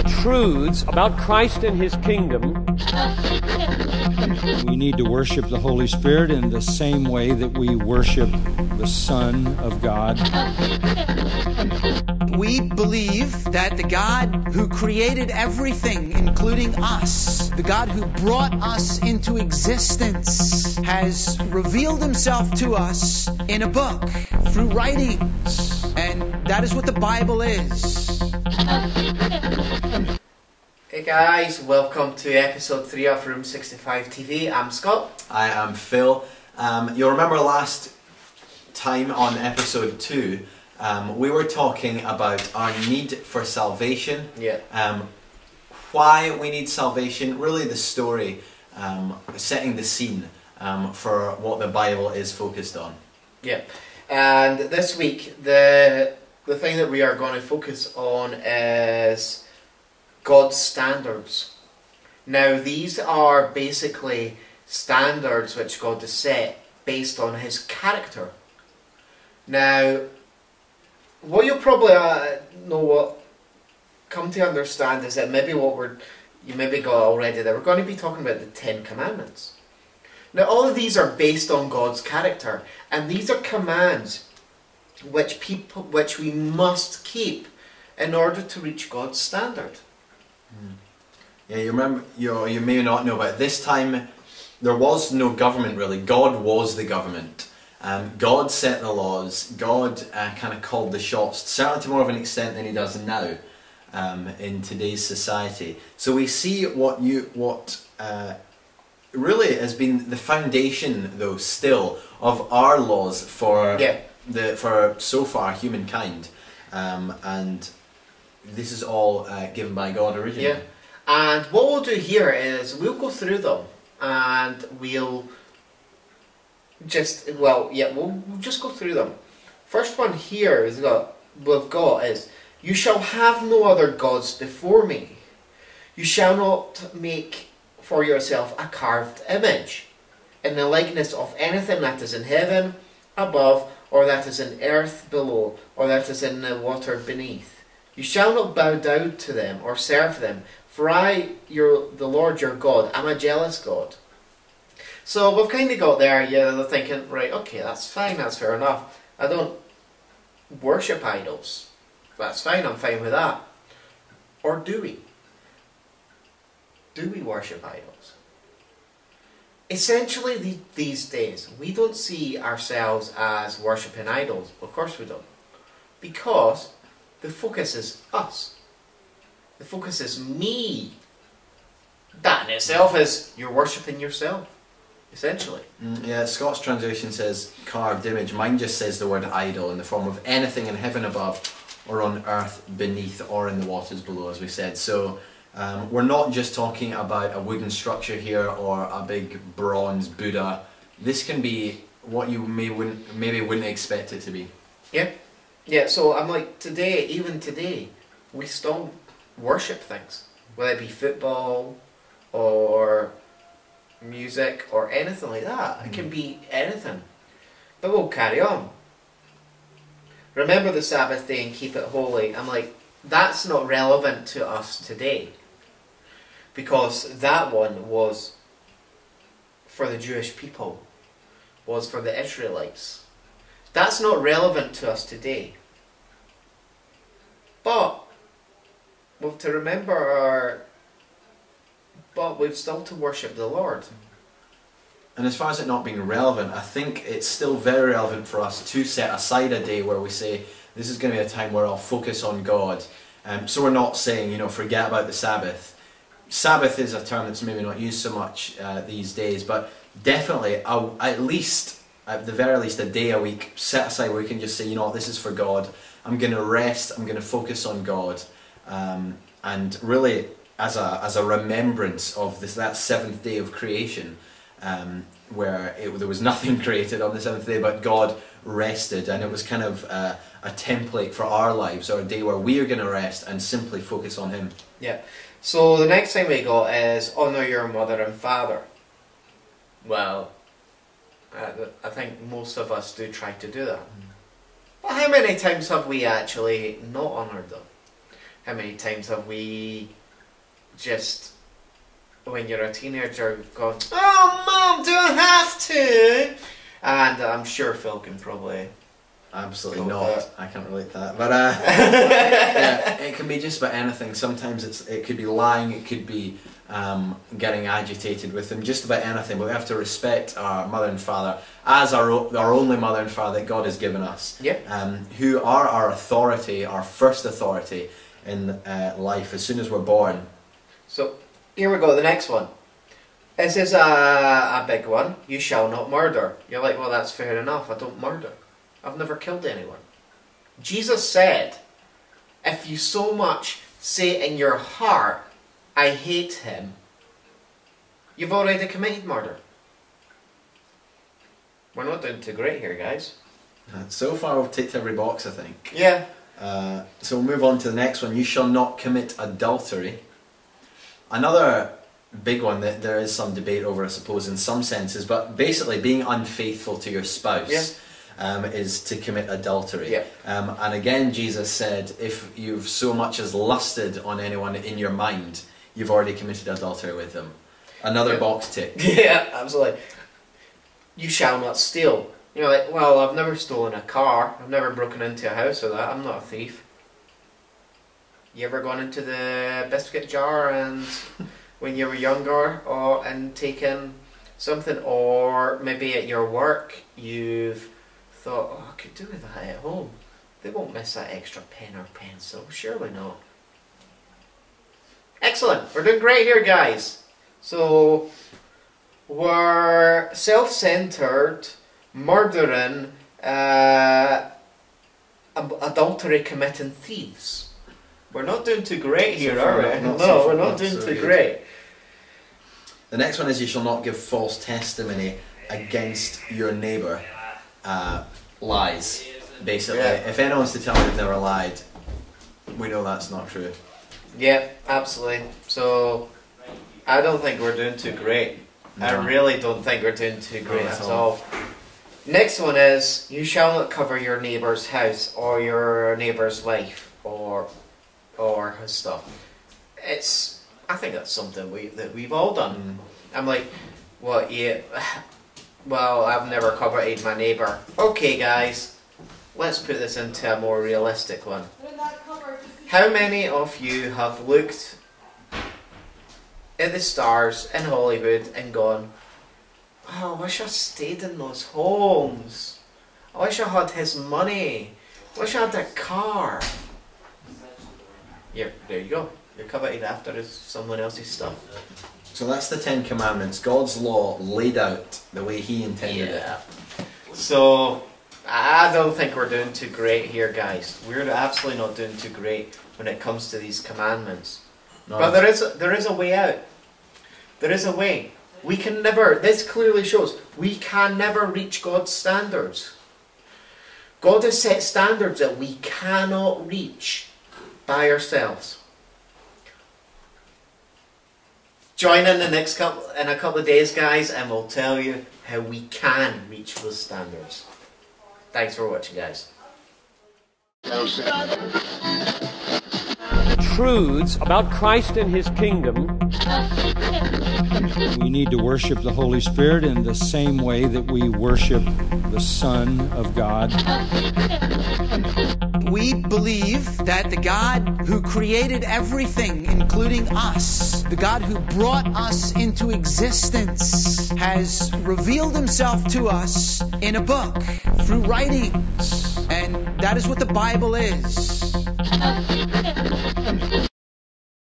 Truths about Christ and His kingdom. We need to worship the Holy Spirit in the same way that we worship the Son of God. We believe that the God who created everything, including us, the God who brought us into existence, has revealed Himself to us in a book through writings. And that is what the Bible is. Hey guys, welcome to episode 3 of Room 65 TV. I'm Scott. I am Phil. You'll remember last time on episode 2, we were talking about our need for salvation. Yeah. Why we need salvation, really the story, setting the scene for what the Bible is focused on. Yeah. And this week, the thing that we are going to focus on is God's standards. Now, these are basically standards which God has set based on His character. Now, what you'll probably come to understand is that maybe you maybe got already that we're going to be talking about the 10 Commandments. Now, all of these are based on God's character, and these are commands which we must keep in order to reach God's standard. Yeah, you remember, you may not know, but this time there was no government really. God was the government. God set the laws. God kind of called the shots, certainly to more of an extent than He does now in today's society. So we see what really has been the foundation, though, still of our laws for so far humankind, and this is all given by God originally. Yeah. And what we'll do here is we'll go through them and we'll just go through them. First one here we've got is, you shall have no other gods before me. You shall not make for yourself a carved image in the likeness of anything that is in heaven above, or that is in earth below, or that is in the water beneath. You shall not bow down to them or serve them, for I, the Lord your God, am a jealous God. So we've kind of got there, they're thinking, right, okay, that's fine, that's fair enough. I don't worship idols. That's fine, I'm fine with that. Or do we? Do we worship idols? Essentially, these days, we don't see ourselves as worshipping idols. Of course we don't. Because the focus is us. The focus is me. That in itself is, you're worshipping yourself, essentially. Yeah, Scott's translation says carved image. Mine just says the word idol in the form of anything in heaven above, or on earth beneath, or in the waters below, as we said. So we're not just talking about a wooden structure here or a big bronze Buddha. This can be what you maybe wouldn't expect it to be. Yeah. Yeah, so I'm like, even today, we still worship things. Whether it be football or music or anything like that. It can be anything. But we'll carry on. Remember the Sabbath day and keep it holy. I'm like, that's not relevant to us today. Because that one was for the Jewish people. Was for the Israelites. That's not relevant to us today. But we have to remember we've still to worship the Lord. And as far as it not being relevant, I think it's still very relevant for us to set aside a day where we say, this is going to be a time where I'll focus on God. So we're not saying, forget about the Sabbath. Sabbath is a term that's maybe not used so much these days, but definitely at the very least a day a week set aside where we can just say, this is for God. I'm going to rest, I'm going to focus on God. And really as a remembrance of that seventh day of creation, where there was nothing created on the seventh day, but God rested, and it was kind of a template for our lives, or a day where we are going to rest and simply focus on Him. Yeah. So the next thing we got is honour your mother and father. Well, I think most of us do try to do that. But how many times have we actually not honoured them? How many times have we just, when you're a teenager, gone, "Oh, Mum, do I have to?" And I'm sure Phil can probably... Absolutely Go not. with it. I can't relate to that. But yeah, it can be just about anything. Sometimes it could be lying. It could be getting agitated with them. Just about anything. But we have to respect our mother and father as our only mother and father that God has given us. Yeah. Who are our authority, our first authority in life as soon as we're born. So here we go. The next one. This is a big one. You shall not murder. You're like, well, that's fair enough. I don't murder. I've never killed anyone. Jesus said, if you so much say in your heart, I hate him, you've already committed murder. We're not doing too great here, guys. So far we've ticked every box, I think. Yeah. So we'll move on to the next one. You shall not commit adultery. Another big one that there is some debate over, I suppose, in some senses, but basically being unfaithful to your spouse. Yeah. Is to commit adultery. Yeah. And again, Jesus said, if you've so much as lusted on anyone in your mind, you've already committed adultery with them. Another box tick. Yeah, absolutely. You shall not steal. You're like, well, I've never stolen a car. I've never broken into a house or that. I'm not a thief. You ever gone into the biscuit jar and when you were younger, and taken something, or maybe at your work you've thought, oh, I could do with that at home. They won't miss that extra pen or pencil. Surely not. Excellent. We're doing great here, guys. So, we're self-centered, murdering, adultery committing thieves. We're not doing too great here, are we? No, we're not doing too great. The next one is you shall not give false testimony against your neighbour. Lies, basically. Yeah. If anyone's to tell me they've never lied, we know that's not true. Yeah, absolutely. So, I don't think we're doing too great. No. I really don't think we're doing too great Not at at all. all. Next one is, you shall not cover your neighbour's house or your neighbour's wife or his stuff. I think that's something that we've all done. I'm like, what? Yeah. Well, I've never coveted my neighbour. Okay, guys, let's put this into a more realistic one. How many of you have looked at the stars in Hollywood and gone, oh, I wish I stayed in those homes. I wish I had his money. I wish I had a car. Yeah, there you go. You're coveted after someone else's stuff. So that's the 10 Commandments. God's law laid out the way He intended it. So, I don't think we're doing too great here, guys. We're absolutely not doing too great when it comes to these commandments. No. But there is a way out. There is a way. We can never, this clearly shows, we can never reach God's standards. God has set standards that we cannot reach by ourselves. Join in in a couple of days, guys, and we'll tell you how we can reach those standards. Thanks for watching, guys. Truths about Christ and His kingdom. We need to worship the Holy Spirit in the same way that we worship the Son of God. We believe that the God who created everything, including us, the God who brought us into existence, has revealed himself to us in a book through writings. And that is what the Bible is.